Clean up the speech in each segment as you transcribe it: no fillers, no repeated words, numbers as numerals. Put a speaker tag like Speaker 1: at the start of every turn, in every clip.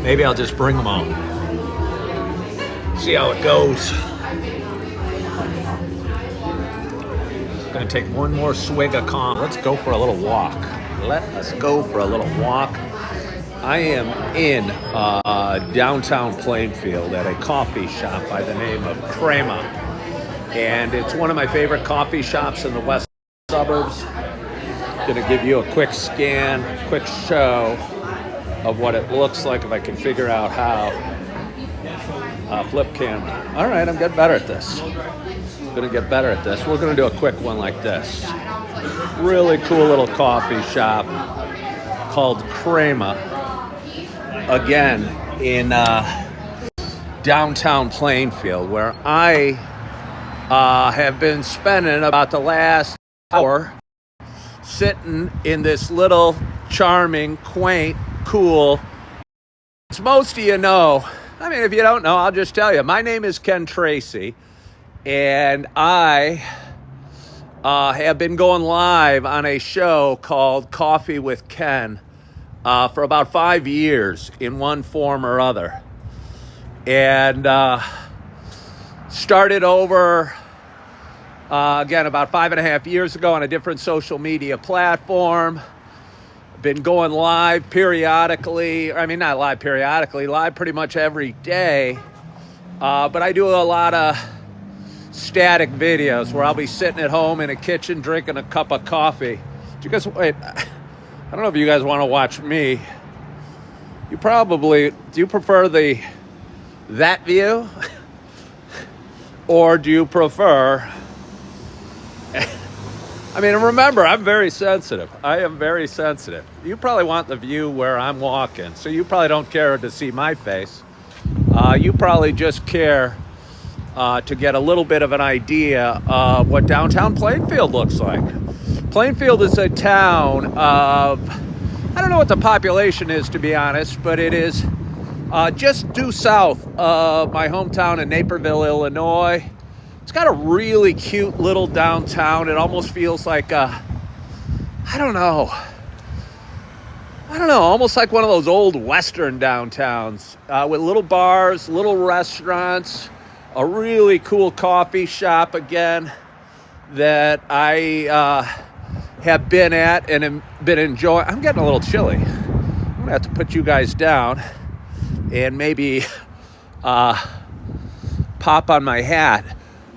Speaker 1: Maybe I'll just bring them out. See how it goes. Gonna take one more swig of coffee. Let's go for a little walk. Let us go for a little walk. I am in downtown Plainfield at a coffee shop by the name of Crema. And it's one of my favorite coffee shops in the west suburbs. Gonna give you a quick scan, quick show of what it looks like if I can figure out how. Flip camera. All right, I'm getting better at this. Gonna get better at this. We're gonna do a quick one like this. Really cool little coffee shop called Crema. Again, in downtown Plainfield, where I have been spending about the last hour sitting in this little charming, quaint, cool. As most of you know, I mean, if you don't know, I'll just tell you. My name is Ken Tracy, and I have been going live on a show called Coffee with Ken for about 5 years in one form or other. And started over, again, about 5.5 years ago on a different social media platform. Been going live periodically. I mean, not live periodically, live pretty much every day. But I do a lot of static videos where I'll be sitting at home in a kitchen drinking a cup of coffee. Do you guys, wait, I don't know if you guys want to watch me. You probably, do you prefer that view? Or do you prefer, I mean, remember, I'm very sensitive. I am very sensitive. You probably want the view where I'm walking, so you probably don't care to see my face. You probably just care to get a little bit of an idea of what downtown Plainfield looks like. Plainfield is a town of, I don't know what the population is, to be honest, but it is just due south of my hometown in Naperville, Illinois. It's got a really cute little downtown. It almost feels like I don't know, almost like one of those old Western downtowns with little bars, little restaurants, a really cool coffee shop again that I have been at and have been enjoying. I'm getting a little chilly. I'm gonna have to put you guys down and maybe pop on my hat.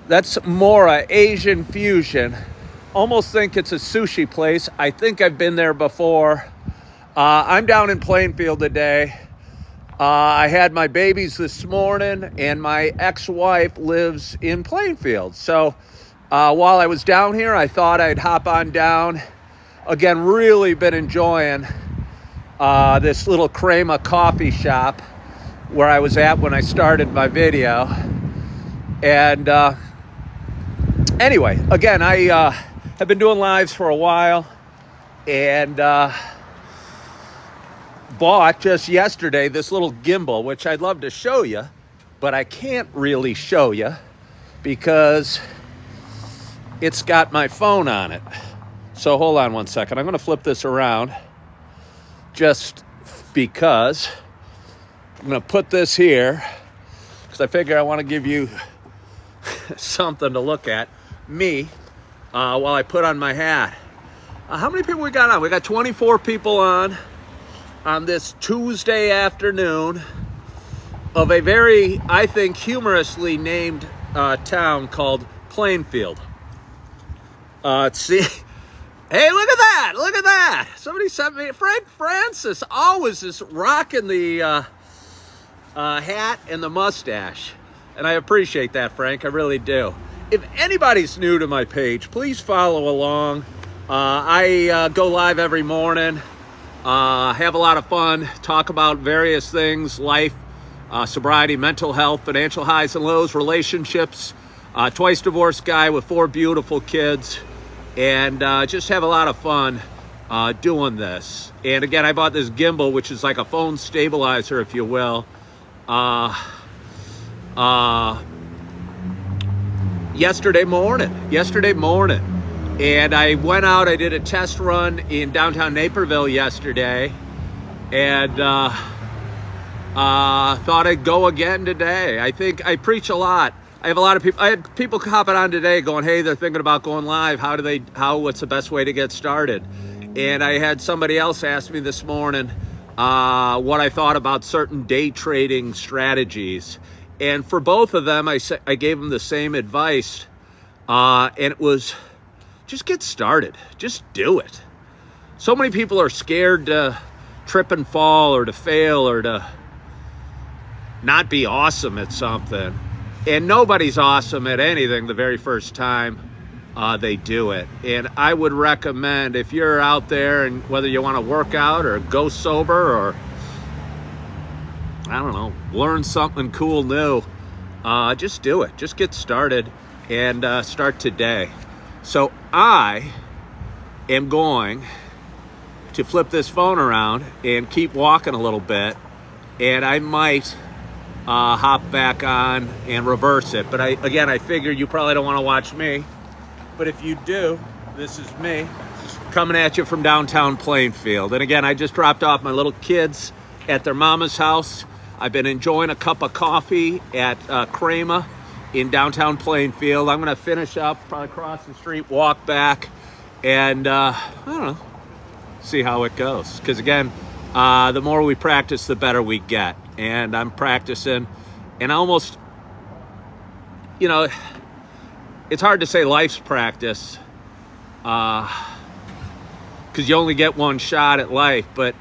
Speaker 1: That's more a Asian fusion. Almost think it's a sushi place. I think I've been there before. I'm down in Plainfield today. I had my babies this morning, and my ex-wife lives in Plainfield. So while I was down here, I thought I'd hop on down. Again, really been enjoying this little Crema coffee shop where I was at when I started my video. And anyway, again, I have been doing lives for a while, and bought just yesterday this little gimbal, which I'd love to show you, but I can't really show you because it's got my phone on it. So hold on one second. I'm going to flip this around just because. I'm going to put this here because I figure I want to give you something to look at. Me, while I put on my hat. How many people we got on? We got 24 people on this Tuesday afternoon of a very, I think, humorously named town called Plainfield. Let's see. Hey, look at that! Look at that! Somebody sent me, Frank Francis always is rocking the hat and the mustache. And I appreciate that, Frank. I really do. If anybody's new to my page, please follow along. I go live every morning, have a lot of fun, talk about various things, life, sobriety, mental health, financial highs and lows, relationships, twice divorced guy with 4 beautiful kids, and just have a lot of fun doing this. And again, I bought this gimbal, which is like a phone stabilizer, if you will. Yesterday morning, and I went out, I did a test run in downtown Naperville yesterday, and Thought I'd go again today. I think I preach a lot. I have a lot of people. I had people hopping on today going, hey, they're thinking about going live. What's the best way to get started? And I had somebody else ask me this morning what I thought about certain day trading strategies. And for both of them, I gave them the same advice. And it was, just get started. Just do it. So many people are scared to trip and fall or to fail or to not be awesome at something. And nobody's awesome at anything the very first time they do it. And I would recommend, if you're out there and whether you want to work out or go sober or, I don't know, learn something cool new, just do it. Just get started and start today. So I am going to flip this phone around and keep walking a little bit, and I might hop back on and reverse it. But I figure you probably don't want to watch me. But if you do, this is me coming at you from downtown Plainfield. And again, I just dropped off my little kids at their mama's house. I've been enjoying a cup of coffee at Crema in downtown Plainfield. I'm going to finish up, probably cross the street, walk back, and I don't know, see how it goes. Because again, the more we practice, the better we get. And I'm practicing, and almost, it's hard to say life's practice because you only get one shot at life, but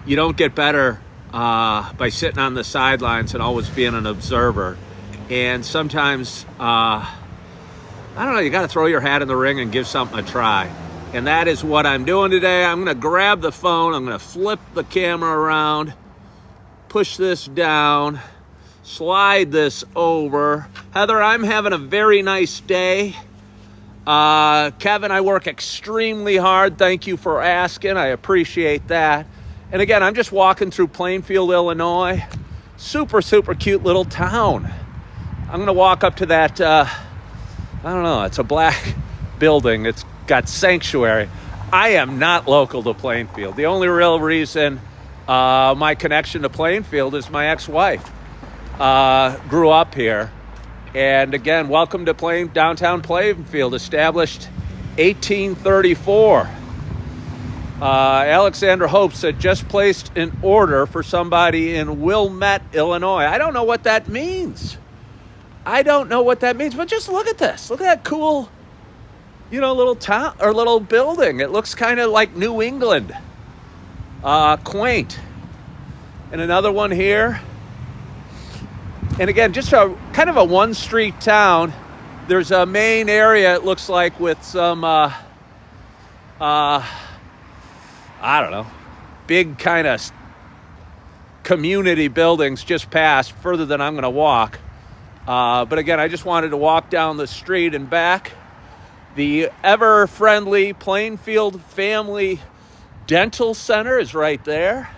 Speaker 1: you don't get better by sitting on the sidelines and always being an observer. And sometimes, I don't know, you got to throw your hat in the ring and give something a try. And that is what I'm doing today. I'm going to grab the phone. I'm going to flip the camera around, push this down, slide this over. Heather, I'm having a very nice day. Kevin, I work extremely hard. Thank you for asking. I appreciate that. And again, I'm just walking through Plainfield, Illinois. Super, super cute little town. I'm going to walk up to that, I don't know, it's a black building. It's got sanctuary. I am not local to Plainfield. The only real reason my connection to Plainfield is my ex-wife. Grew up here. And again, welcome to downtown Plainfield, established 1834. Alexander Hope said, just placed an order for somebody in Wilmette, Illinois. I don't know what that means. But just look at this. Look at that cool, little town or little building. It looks kind of like New England. Quaint. And another one here. And again, just kind of a one-street town. There's a main area, it looks like, with some, I don't know, big kind of community buildings just past, further than I'm going to walk. But again, I just wanted to walk down the street and back. The ever-friendly Plainfield Family Dental Center is right there.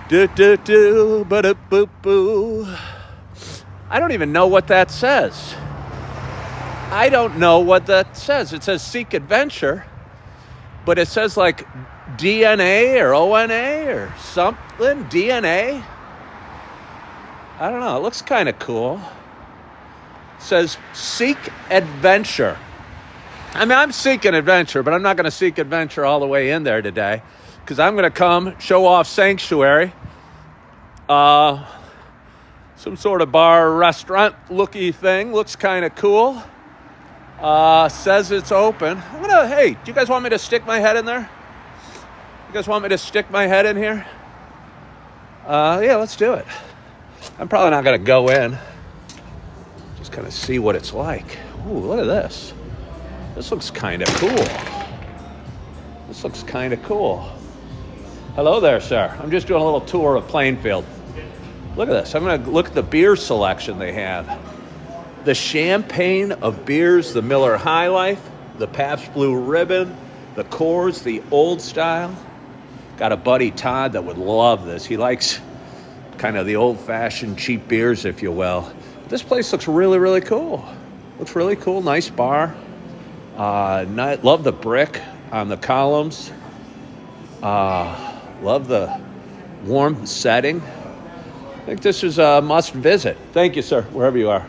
Speaker 1: Do-do-do-ba-da-boo-boo. I don't even know what that says. It says seek adventure, but it says like DNA or ONA or something. DNA. I don't know. It looks kind of cool. It says seek adventure. I mean, I'm seeking adventure, but I'm not going to seek adventure all the way in there today because I'm going to come show off sanctuary. Some sort of bar restaurant looky thing. Looks kind of cool. Says it's open. Hey, do you guys want me to stick my head in there? You guys want me to stick my head in here? Yeah, let's do it. I'm probably not going to go in. Just kind of see what it's like. Ooh, look at this. This looks kind of cool. Hello there, sir. I'm just doing a little tour of Plainfield. Look at this. I'm going to look at the beer selection they have. The champagne of beers, the Miller High Life, the Pabst Blue Ribbon, the Coors, the Old Style. Got a buddy, Todd, that would love this. He likes kind of the old-fashioned cheap beers, if you will. This place looks really, really cool. Looks really cool. Nice bar. Love the brick on the columns. Love the warm setting. I think this is a must visit. Thank you, sir, wherever you are.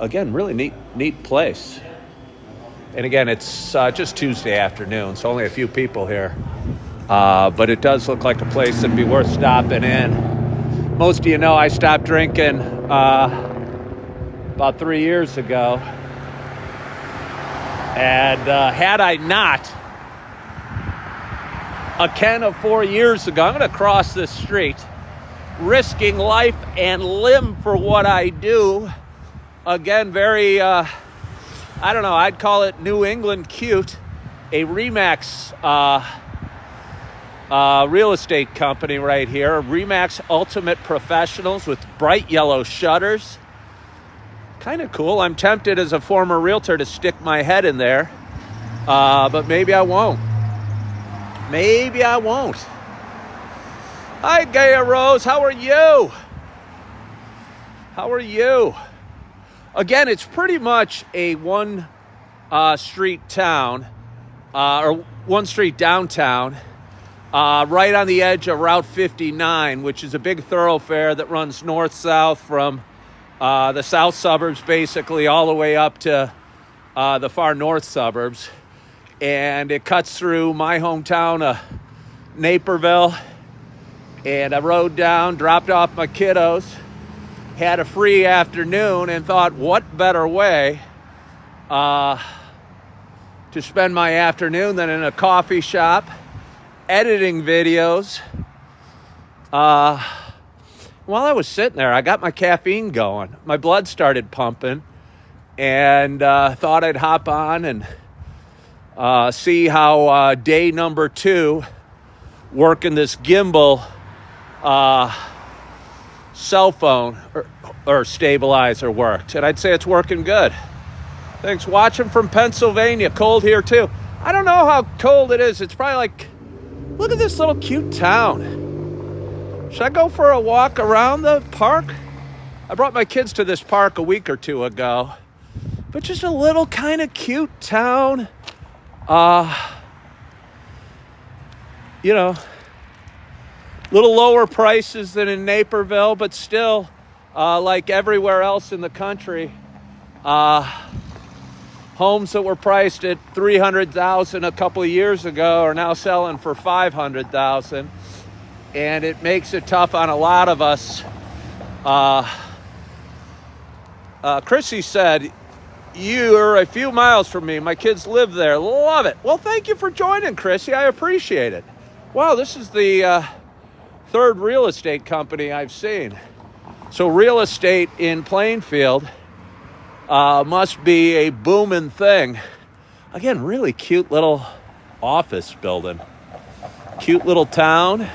Speaker 1: Again, really neat place. And again, it's just Tuesday afternoon, so only a few people here. But it does look like a place that'd be worth stopping in. Most of you know I stopped drinking about 3 years ago. And had I not, a Ken of 4 years ago, I'm going to cross this street, risking life and limb for what I do. Again, very, I don't know, I'd call it New England cute. A Remax real estate company right here. Remax Ultimate Professionals with bright yellow shutters. Kind of cool. I'm tempted as a former realtor to stick my head in there. But maybe I won't. Maybe I won't. Hi, Gaia Rose. How are you? How are you? Again, it's pretty much a one street town, or one street downtown, right on the edge of Route 59, which is a big thoroughfare that runs north-south from the south suburbs, basically, all the way up to the far north suburbs. And it cuts through my hometown of Naperville. And I rode down, dropped off my kiddos, had a free afternoon, and thought, what better way to spend my afternoon than in a coffee shop, editing videos. While I was sitting there, I got my caffeine going. My blood started pumping, and thought I'd hop on and see how day number 2 working this gimbal cell phone or stabilizer worked. And I'd say it's working good. Thanks. Watching from Pennsylvania. Cold here too. I don't know how cold it is. It's probably like, look at this little cute town. Should I go for a walk around the park? I brought my kids to this park a week or 2 ago. But just a little kind of cute town. You know, little lower prices than in Naperville, but still, like everywhere else in the country, homes that were priced at $300,000 a couple of years ago are now selling for $500,000, and it makes it tough on a lot of us. Chrissy said, "You're a few miles from me. My kids live there. Love it." Well, thank you for joining, Chrissy. I appreciate it. Wow, this is the 3rd real estate company I've seen. So real estate in Plainfield must be a booming thing. Again, really cute little office building. Cute little town.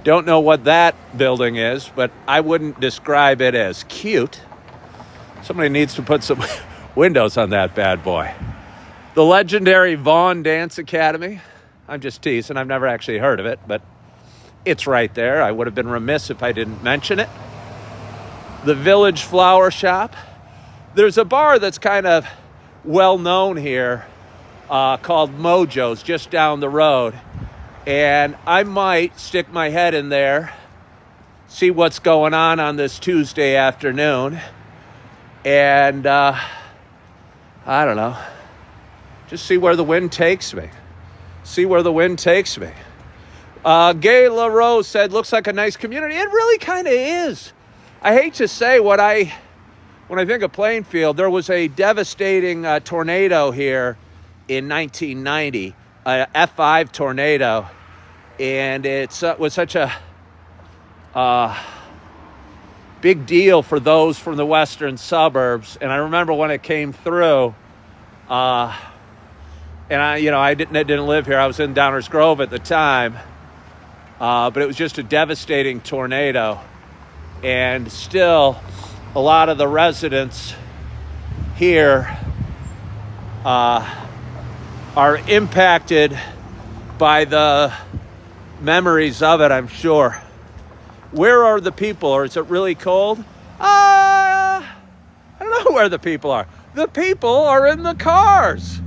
Speaker 1: Don't know what that building is, but I wouldn't describe it as cute. Somebody needs to put some windows on that bad boy. The legendary Vaughn Dance Academy. I'm just teasing. I've never actually heard of it, but it's right there. I would have been remiss if I didn't mention it. The Village Flower Shop. There's a bar that's kind of well known here called Mojo's just down the road. And I might stick my head in there, see what's going on this Tuesday afternoon. And I don't know, just see where the wind takes me. See where the wind takes me. Gay LaRose said, looks like a nice community. It really kind of is. I hate to say when I think of Plainfield, there was a devastating tornado here in 1990, a F5 tornado. And it was such a big deal for those from the western suburbs. And I remember when it came through, and I didn't live here. I was in Downers Grove at the time. But it was just a devastating tornado. And still, a lot of the residents here are impacted by the memories of it, I'm sure. Where are the people? Or is it really cold? I don't know where the people are. The people are in the cars.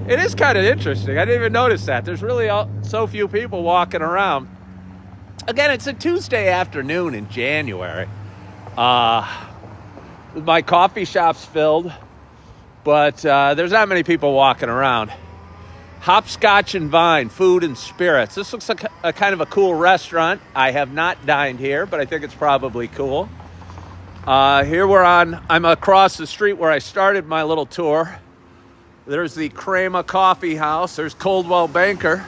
Speaker 1: It is kind of interesting. I didn't even notice that. There's really so few people walking around. Again, it's a Tuesday afternoon in January. My coffee shop's filled, but there's not many people walking around. Hopscotch and Vine, Food and Spirits. This looks like a kind of a cool restaurant. I have not dined here, but I think it's probably cool. Here I'm across the street where I started my little tour. There's the Crema Coffee House. There's Coldwell Banker.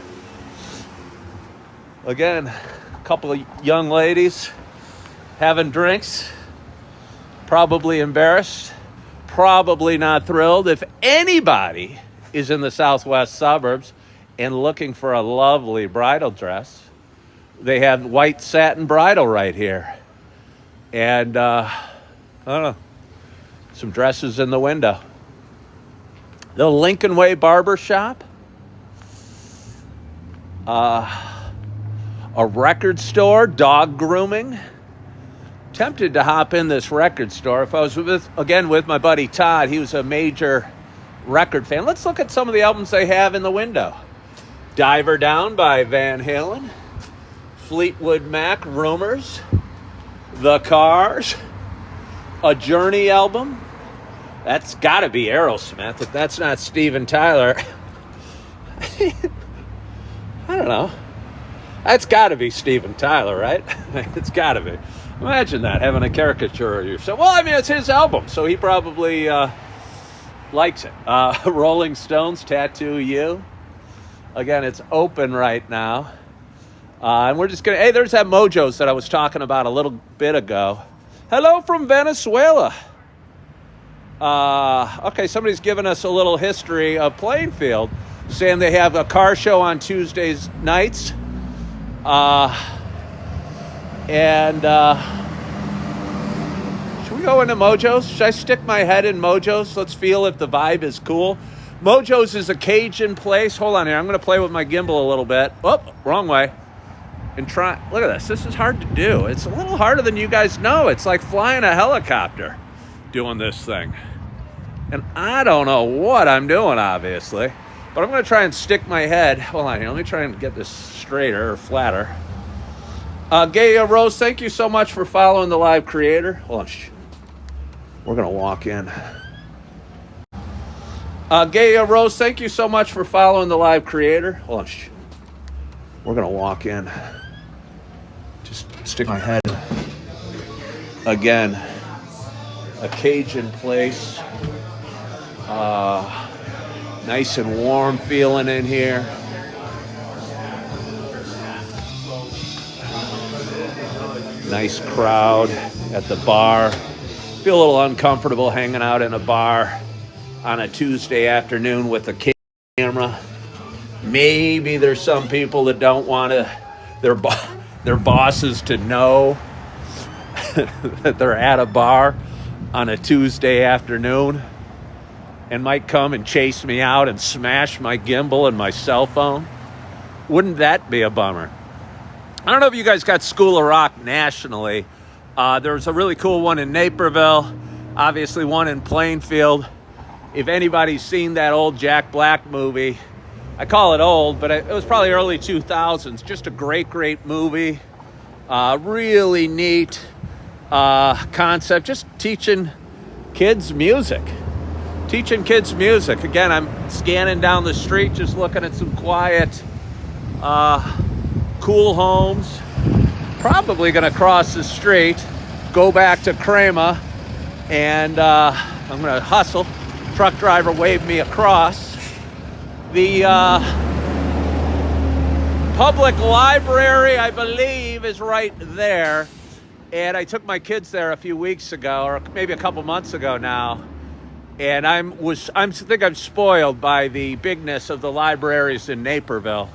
Speaker 1: Again, a couple of young ladies having drinks. Probably embarrassed. Probably not thrilled. If anybody is in the southwest suburbs and looking for a lovely bridal dress, they have white satin bridal right here. And, I don't know, some dresses in the window. The Lincoln Way Barber Shop. A record store, dog grooming. Tempted to hop in this record store. If I was with my buddy Todd, he was a major record fan. Let's look at some of the albums they have in the window. Diver Down by Van Halen. Fleetwood Mac, Rumors. The Cars. A Journey album. That's got to be Aerosmith. If that's not Steven Tyler, I don't know. That's got to be Steven Tyler, right? It's got to be. Imagine that, having a caricature of yourself. Well, I mean, it's his album, so he probably likes it. Rolling Stones, Tattoo You. Again, it's open right now. And we're just going to... Hey, there's that Mojo's that I was talking about a little bit ago. Hello from Venezuela. Okay, somebody's giving us a little history of Plainfield, saying they have a car show on Tuesdays nights. Should we go into Mojo's? Should I stick my head in Mojo's? Let's feel if the vibe is cool. Mojo's is a Cajun place. Hold on here. I'm going to play with my gimbal a little bit. Oh, wrong way. And try. Look at this. This is hard to do. It's a little harder than you guys know. It's like flying a helicopter doing this thing. And I don't know what I'm doing, obviously. But I'm going to try and stick my head. Hold on here. Let me try and get this straighter or flatter. Gaia Rose, thank you so much for following the live creator. Hold on. We're going to walk in. Gaia Rose, thank you so much for following the live creator. Hold on. We're going to walk in. Just stick my head. Again, a Cajun place. Nice and warm feeling in here. Nice crowd at the bar. Feel a little uncomfortable hanging out in a bar on a Tuesday afternoon with a camera. Maybe there's some people that don't want their bosses to know that they're at a bar on a Tuesday afternoon and might come and chase me out and smash my gimbal and my cell phone. Wouldn't that be a bummer? I don't know if you guys got School of Rock nationally. There's a really cool one in Naperville, obviously one in Plainfield. If anybody's seen that old Jack Black movie, I call it old, but it was probably early 2000s. Just a great, great movie. Really neat concept. Just teaching kids music. Again, I'm scanning down the street, just looking at some quiet, cool homes. Probably going to cross the street, go back to Crema, and I'm going to hustle. Truck driver waved me across. The public library, I believe, is right there. And I took my kids there a few weeks ago, or maybe a couple months ago now. And I think I'm spoiled by the bigness of the libraries in Naperville.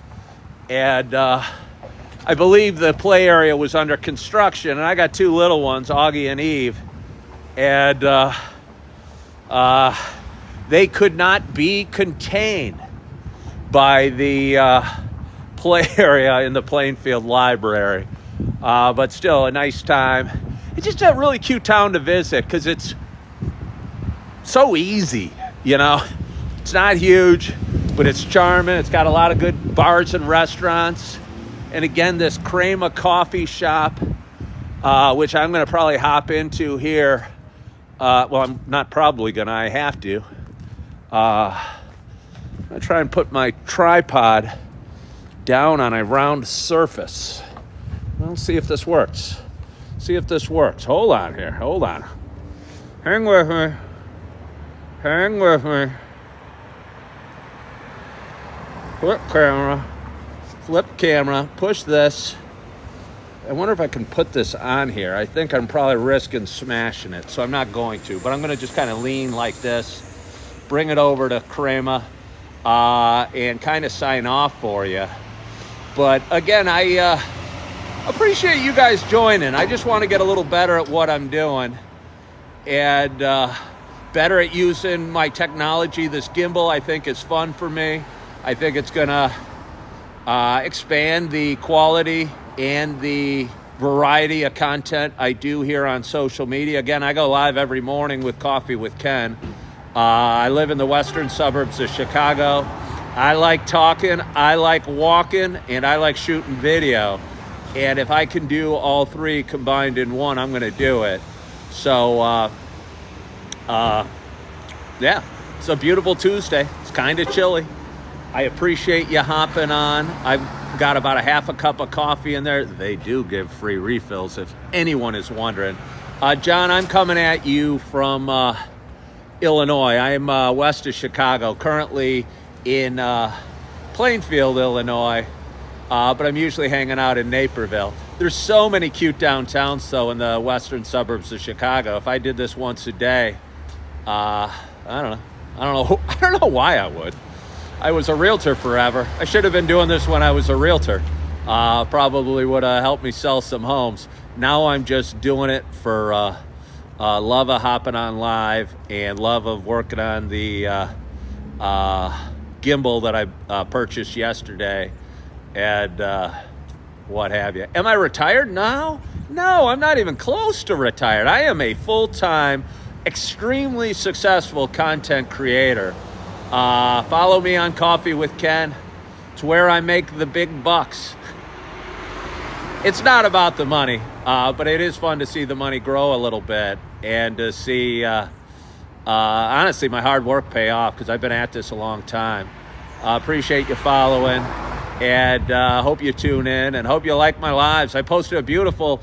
Speaker 1: And I believe the play area was under construction, and I got two little ones, Augie and Eve. And they could not be contained by the play area in the Plainfield Library. But still, a nice time. It's just a really cute town to visit because it's so easy, you know. It's not huge. but it's charming. It's got a lot of good bars and restaurants. And again, this Crema coffee shop, which I'm going to probably hop into here. Well, I'm not probably going to. I have to. I'm going to try and put my tripod down on a round surface. Let's see if this works. See if this works. Hold on here. Hold on. Hang with me. Hang with me. Flip camera. Flip camera. Push this. I wonder if I can put this on here. I think I'm probably risking smashing it, so I'm not going to. But I'm going to just kind of lean like this, bring it over to Crema, and kind of sign off for you. But again, I appreciate you guys joining. I just want to get a little better at what I'm doing and better at using my technology. This gimbal, I think, is fun for me. I think it's going to expand the quality and the variety of content I do here on social media. Again, I go live every morning with Coffee with Ken. I live in the western suburbs of Chicago. I like talking, I like walking, and I like shooting video. And if I can do all three combined in one, I'm going to do it. So, yeah, it's a beautiful Tuesday. It's kind of chilly. I appreciate you hopping on. I've got about a half a cup of coffee in there. They do give free refills if anyone is wondering. John, I'm coming at you from Illinois. I'm west of Chicago, currently in Plainfield, Illinois, but I'm usually hanging out in Naperville. There's so many cute downtowns, though, in the western suburbs of Chicago. If I did this once a day, I don't know why I would. I was a realtor forever. I should have been doing this when I was a realtor. Probably would have helped me sell some homes. Now I'm just doing it for love of hopping on live and love of working on the gimbal that I purchased yesterday and what have you. Am I retired now? No, I'm not even close to retired. I am a full-time, extremely successful content creator. Follow me on Coffee with Ken. It's where I make the big bucks. It's not about the money, but it is fun to see the money grow a little bit and to see, honestly, my hard work pay off because I've been at this a long time. Appreciate you following and hope you tune in and hope you like my lives. I posted a beautiful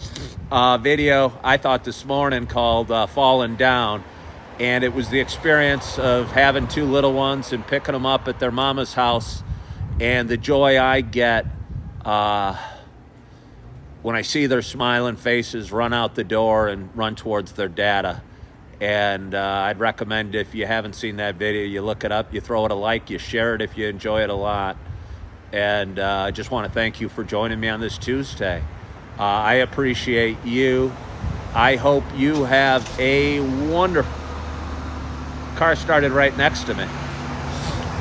Speaker 1: video, I thought, this morning called Falling Down. And it was the experience of having two little ones and picking them up at their mama's house and the joy I get when I see their smiling faces run out the door and run towards their dada. And I'd recommend, if you haven't seen that video, you look it up, you throw it a like, you share it if you enjoy it a lot. And I just want to thank you for joining me on this Tuesday. I appreciate you. I hope you have a wonderful... Car started right next to me.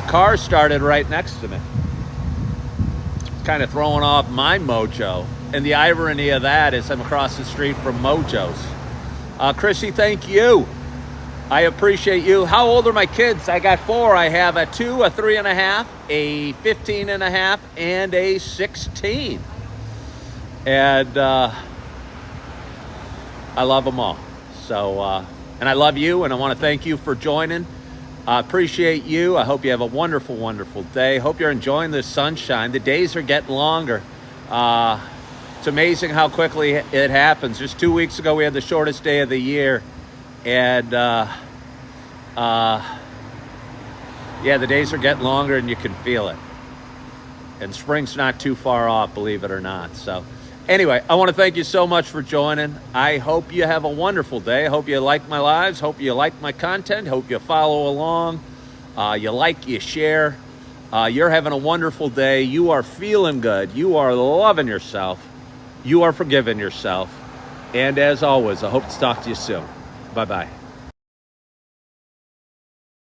Speaker 1: Car started right next to me. Kind of throwing off my mojo. And the irony of that is I'm across the street from Mojo's. Chrissy, thank you. I appreciate you. How old are my kids? I got 4. I have a 2, a 3.5, a 15.5, and a 16. And I love them all. So, and I love you, and I want to thank you for joining. I appreciate you. I hope you have a wonderful, wonderful day. Hope you're enjoying the sunshine. The days are getting longer. It's amazing how quickly it happens. Just 2 weeks ago, we had the shortest day of the year. And, yeah, the days are getting longer, and you can feel it. And spring's not too far off, believe it or not. So... anyway, I want to thank you so much for joining. I hope you have a wonderful day. I hope you like my lives. Hope you like my content. Hope you follow along. You like, you share. You're having a wonderful day. You are feeling good. You are loving yourself. You are forgiving yourself. And as always, I hope to talk to you soon. Bye-bye.